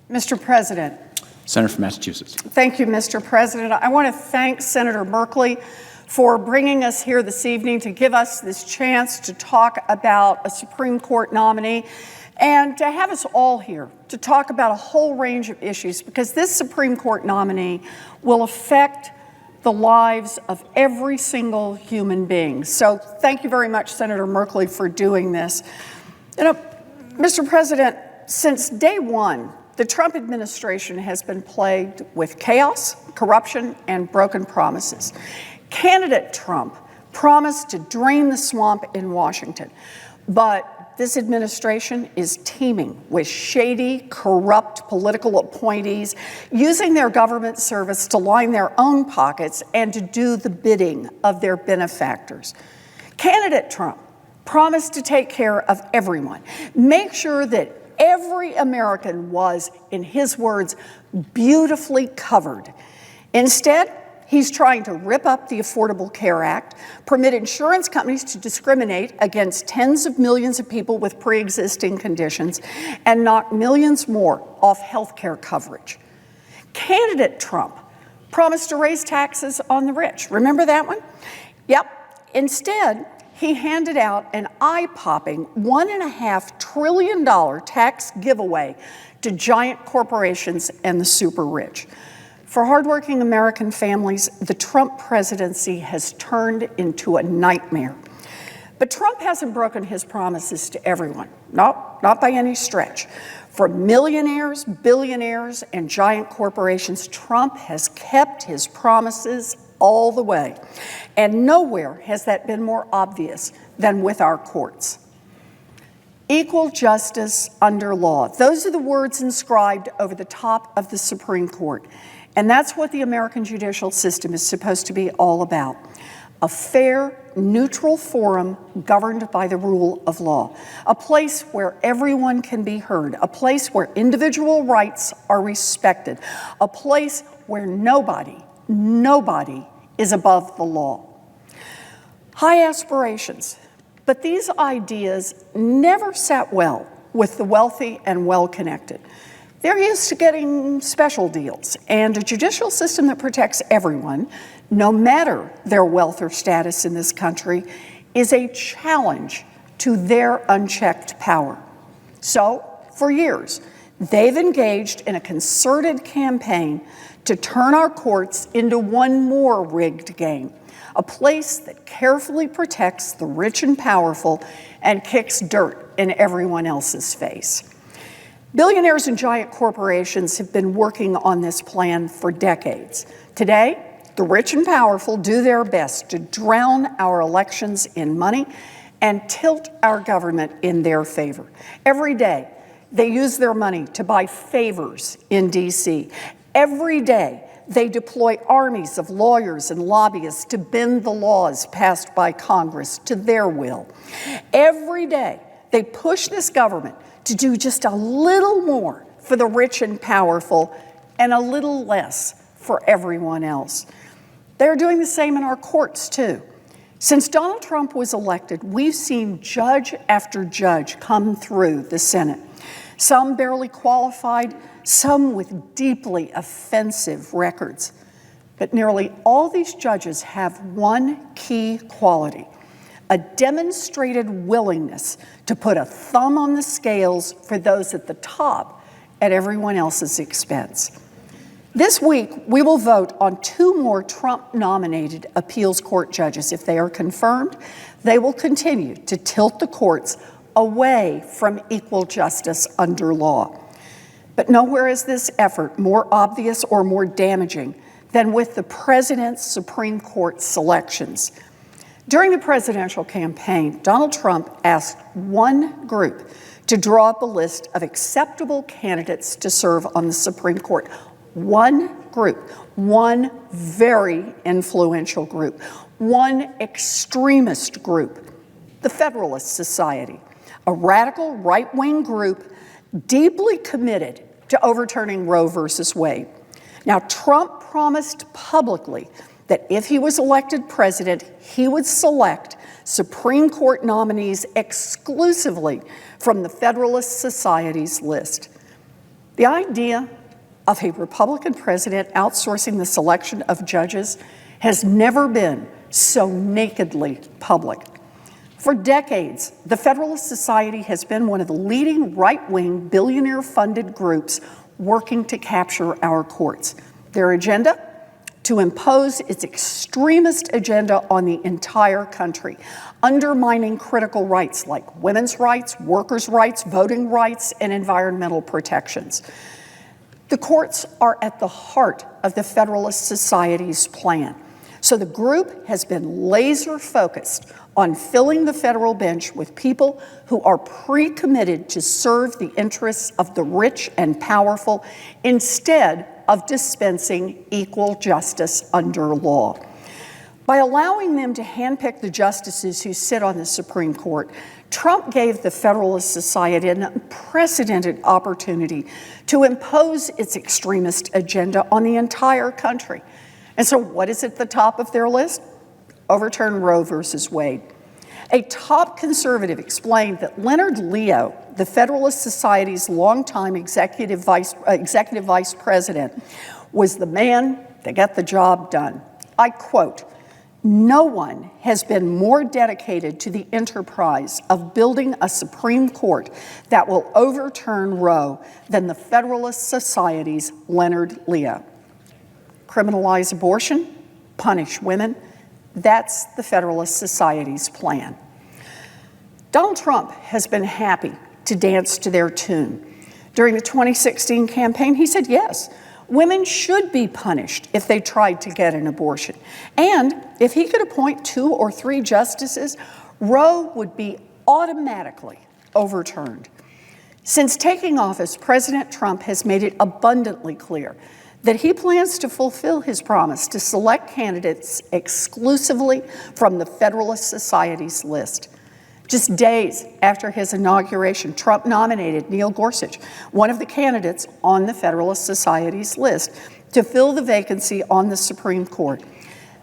Mr. President. Senator from Massachusetts. Thank you, Mr. President. I want to thank Senator Merkley for bringing us here this evening to give us this chance to talk about a Supreme Court nominee and to have us all here to talk about a whole range of issues, because this Supreme Court nominee will affect the lives of every single human being. So thank you very much, Senator Merkley, for doing this. You know, Mr. President, since day one, the Trump administration has been plagued with chaos, corruption, and broken promises. Candidate Trump promised to drain the swamp in Washington, but this administration is teeming with shady, corrupt political appointees using their government service to line their own pockets and to do the bidding of their benefactors. Candidate Trump promised to take care of everyone, make sure that every American was, in his words, beautifully covered. Instead, he's trying to rip up the Affordable Care Act, permit insurance companies to discriminate against tens of millions of people with pre-existing conditions, and knock millions more off health care coverage. Candidate Trump promised to raise taxes on the rich. Remember that one? Yep. Instead, he handed out an eye-popping $1.5 trillion tax giveaway to giant corporations and the super rich. For hardworking American families, the Trump presidency has turned into a nightmare. But Trump hasn't broken his promises to everyone. No, not by any stretch. For millionaires, billionaires, and giant corporations, Trump has kept his promises all the way. And nowhere has that been more obvious than with our courts. Equal justice under law. Those are the words inscribed over the top of the Supreme Court. And that's what the American judicial system is supposed to be all about. A fair, neutral forum governed by the rule of law. A place where everyone can be heard. A place where individual rights are respected. A place where nobody is above the law. High aspirations, but these ideas never sat well with the wealthy and well-connected. They're used to getting special deals, and a judicial system that protects everyone, no matter their wealth or status in this country, is a challenge to their unchecked power. So, for years, they've engaged in a concerted campaign to turn our courts into one more rigged game, a place that carefully protects the rich and powerful and kicks dirt in everyone else's face. Billionaires and giant corporations have been working on this plan for decades. Today, the rich and powerful do their best to drown our elections in money and tilt our government in their favor. Every day, they use their money to buy favors in D.C. Every day, they deploy armies of lawyers and lobbyists to bend the laws passed by Congress to their will. Every day, they push this government to do just a little more for the rich and powerful and a little less for everyone else. They're doing the same in our courts, too. Since Donald Trump was elected, we've seen judge after judge come through the Senate. Some barely qualified, some with deeply offensive records. But nearly all these judges have one key quality: a demonstrated willingness to put a thumb on the scales for those at the top at everyone else's expense. This week, we will vote on 2 more Trump-nominated appeals court judges. If they are confirmed, they will continue to tilt the courts away from equal justice under law. But nowhere is this effort more obvious or more damaging than with the president's Supreme Court selections. During the presidential campaign, Donald Trump asked one group to draw up a list of acceptable candidates to serve on the Supreme Court. One group, one very influential group, one extremist group, the Federalist Society, a radical right-wing group deeply committed to overturning Roe versus Wade. Now, Trump promised publicly that if he was elected president, he would select Supreme Court nominees exclusively from the Federalist Society's list. The idea of a Republican president outsourcing the selection of judges has never been so nakedly public. For decades, the Federalist Society has been one of the leading right-wing, billionaire-funded groups working to capture our courts. Their agenda? To impose its extremist agenda on the entire country, undermining critical rights like women's rights, workers' rights, voting rights, and environmental protections. The courts are at the heart of the Federalist Society's plan. So the group has been laser focused on filling the federal bench with people who are pre-committed to serve the interests of the rich and powerful instead of dispensing equal justice under law. By allowing them to handpick the justices who sit on the Supreme Court, Trump gave the Federalist Society an unprecedented opportunity to impose its extremist agenda on the entire country. And so what is at the top of their list? Overturn Roe versus Wade. A top conservative explained that Leonard Leo, the Federalist Society's longtime executive vice president, was the man that got the job done. I quote, "No one has been more dedicated to the enterprise of building a Supreme Court that will overturn Roe than the Federalist Society's Leonard Leo." Criminalize abortion, punish women, that's the Federalist Society's plan. Donald Trump has been happy to dance to their tune. During the 2016 campaign, he said, yes, women should be punished if they tried to get an abortion. And if he could appoint 2 or 3 justices, Roe would be automatically overturned. Since taking office, President Trump has made it abundantly clear that he plans to fulfill his promise to select candidates exclusively from the Federalist Society's list. Just days after his inauguration, Trump nominated Neil Gorsuch, one of the candidates on the Federalist Society's list, to fill the vacancy on the Supreme Court.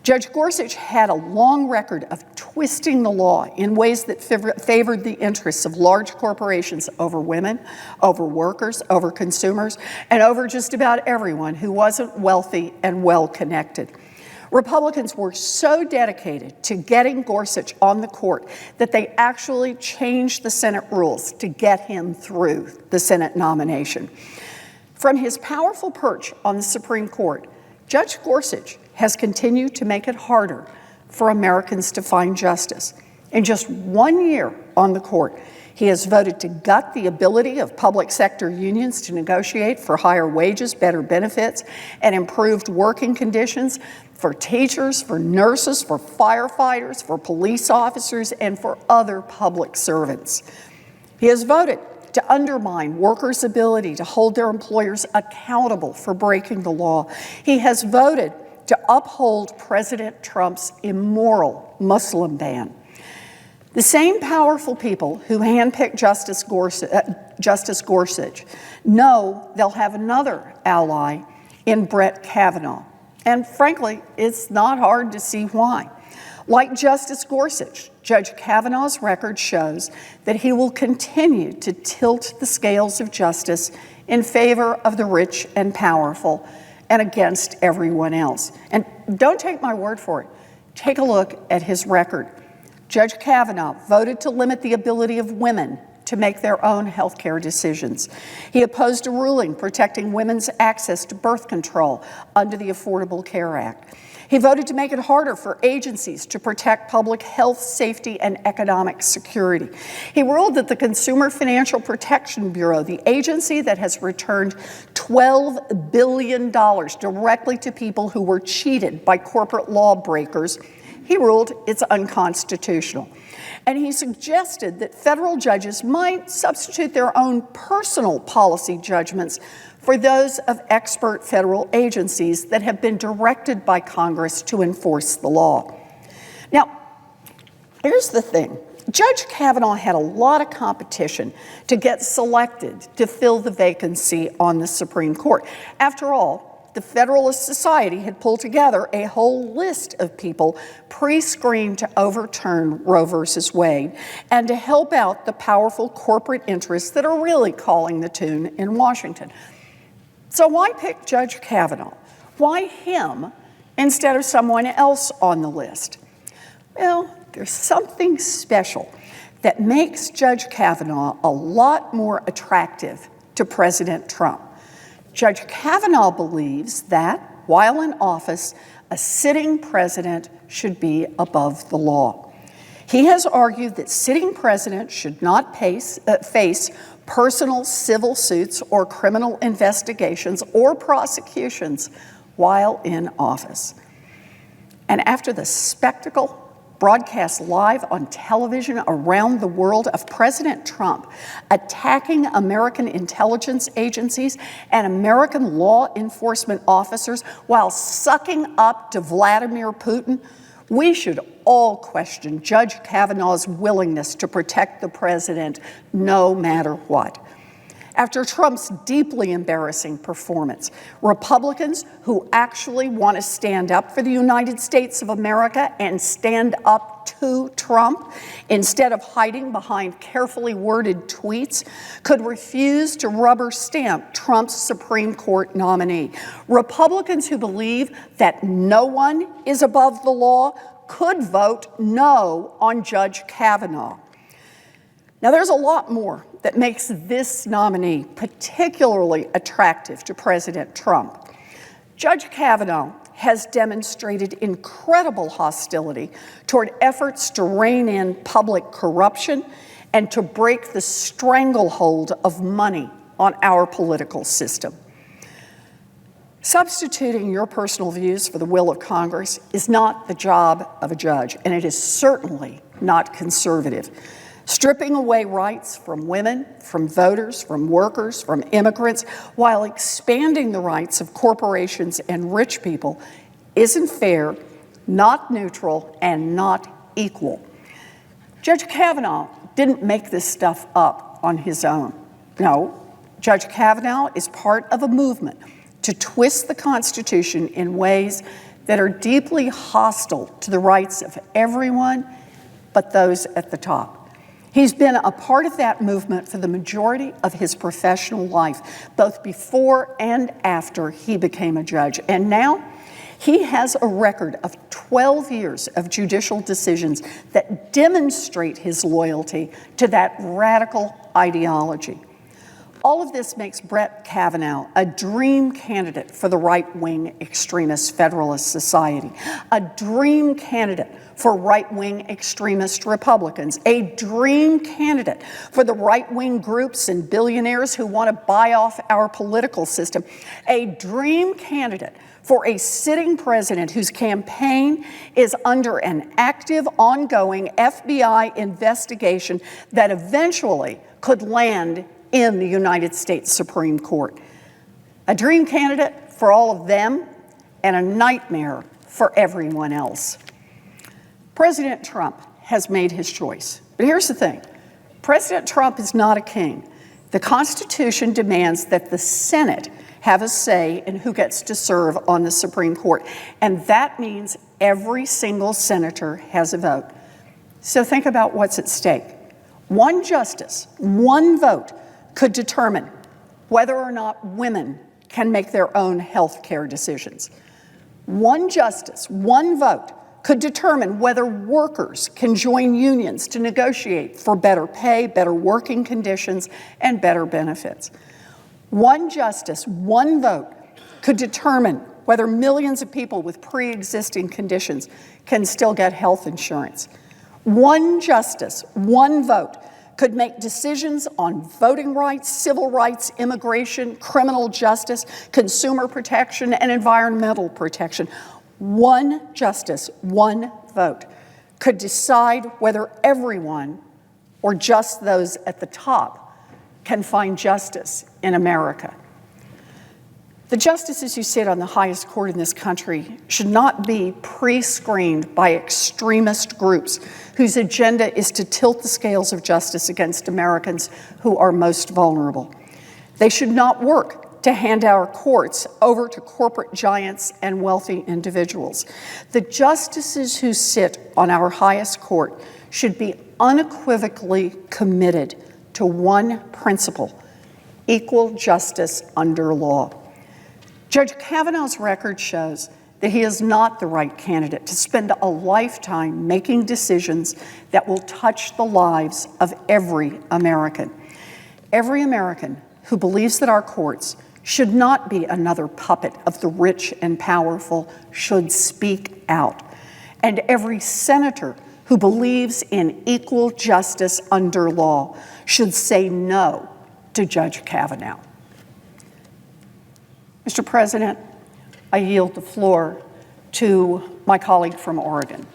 Judge Gorsuch had a long record of twisting the law in ways that favored the interests of large corporations over women, over workers, over consumers, and over just about everyone who wasn't wealthy and well-connected. Republicans were so dedicated to getting Gorsuch on the court that they actually changed the Senate rules to get him through the Senate nomination. From his powerful perch on the Supreme Court, Judge Gorsuch has continued to make it harder for Americans to find justice. In just 1 year on the court, he has voted to gut the ability of public sector unions to negotiate for higher wages, better benefits, and improved working conditions for teachers, for nurses, for firefighters, for police officers, and for other public servants. He has voted to undermine workers' ability to hold their employers accountable for breaking the law. He has voted to uphold President Trump's immoral Muslim ban. The same powerful people who handpicked Justice Gorsuch know they'll have another ally in Judge Kavanaugh. And frankly, it's not hard to see why. Like Justice Gorsuch, Judge Kavanaugh's record shows that he will continue to tilt the scales of justice in favor of the rich and powerful and against everyone else. And don't take my word for it. Take a look at his record. Judge Kavanaugh voted to limit the ability of women to make their own health care decisions. He opposed a ruling protecting women's access to birth control under the Affordable Care Act. He voted to make it harder for agencies to protect public health, safety, and economic security. He ruled that the Consumer Financial Protection Bureau, the agency that has returned $12 billion directly to people who were cheated by corporate lawbreakers, he ruled it's unconstitutional. And he suggested that federal judges might substitute their own personal policy judgments for those of expert federal agencies that have been directed by Congress to enforce the law. Now, here's the thing. Judge Kavanaugh had a lot of competition to get selected to fill the vacancy on the Supreme Court. After all, the Federalist Society had pulled together a whole list of people pre-screened to overturn Roe versus Wade and to help out the powerful corporate interests that are really calling the tune in Washington. So why pick Judge Kavanaugh? Why him instead of someone else on the list? Well, there's something special that makes Judge Kavanaugh a lot more attractive to President Trump. Judge Kavanaugh believes that, while in office, a sitting president should be above the law. He has argued that sitting presidents should not face personal civil suits or criminal investigations or prosecutions while in office. And after the spectacle broadcast live on television around the world of President Trump attacking American intelligence agencies and American law enforcement officers while sucking up to Vladimir Putin, we should all question Judge Kavanaugh's willingness to protect the president no matter what. After Trump's deeply embarrassing performance, Republicans who actually want to stand up for the United States of America and stand up to Trump, instead of hiding behind carefully worded tweets, could refuse to rubber stamp Trump's Supreme Court nominee. Republicans who believe that no one is above the law could vote no on Judge Kavanaugh. Now, there's a lot more that makes this nominee particularly attractive to President Trump. Judge Kavanaugh has demonstrated incredible hostility toward efforts to rein in public corruption and to break the stranglehold of money on our political system. Substituting your personal views for the will of Congress is not the job of a judge, and it is certainly not conservative. Stripping away rights from women, from voters, from workers, from immigrants, while expanding the rights of corporations and rich people isn't fair, not neutral, and not equal. Judge Kavanaugh didn't make this stuff up on his own. No, Judge Kavanaugh is part of a movement to twist the Constitution in ways that are deeply hostile to the rights of everyone but those at the top. He's been a part of that movement for the majority of his professional life, both before and after he became a judge. And now he has a record of 12 years of judicial decisions that demonstrate his loyalty to that radical ideology. All of this makes Brett Kavanaugh a dream candidate for the right-wing extremist Federalist Society, a dream candidate for right-wing extremist Republicans, a dream candidate for the right-wing groups and billionaires who want to buy off our political system, a dream candidate for a sitting president whose campaign is under an active, ongoing FBI investigation that eventually could land in the United States Supreme Court. A dream candidate for all of them and a nightmare for everyone else. President Trump has made his choice. But here's the thing. President Trump is not a king. The Constitution demands that the Senate have a say in who gets to serve on the Supreme Court. And that means every single senator has a vote. So think about what's at stake. One justice, one vote, could determine whether or not women can make their own health care decisions. One justice, one vote, could determine whether workers can join unions to negotiate for better pay, better working conditions, and better benefits. One justice, one vote, could determine whether millions of people with pre-existing conditions can still get health insurance. One justice, one vote, could make decisions on voting rights, civil rights, immigration, criminal justice, consumer protection, and environmental protection. One justice, one vote, could decide whether everyone, or just those at the top, can find justice in America. The justices who sit on the highest court in this country should not be pre-screened by extremist groups whose agenda is to tilt the scales of justice against Americans who are most vulnerable. They should not work to hand our courts over to corporate giants and wealthy individuals. The justices who sit on our highest court should be unequivocally committed to one principle: equal justice under law. Judge Kavanaugh's record shows that he is not the right candidate to spend a lifetime making decisions that will touch the lives of every American. Every American who believes that our courts should not be another puppet of the rich and powerful should speak out. And every senator who believes in equal justice under law should say no to Judge Kavanaugh. Mr. President, I yield the floor to my colleague from Oregon.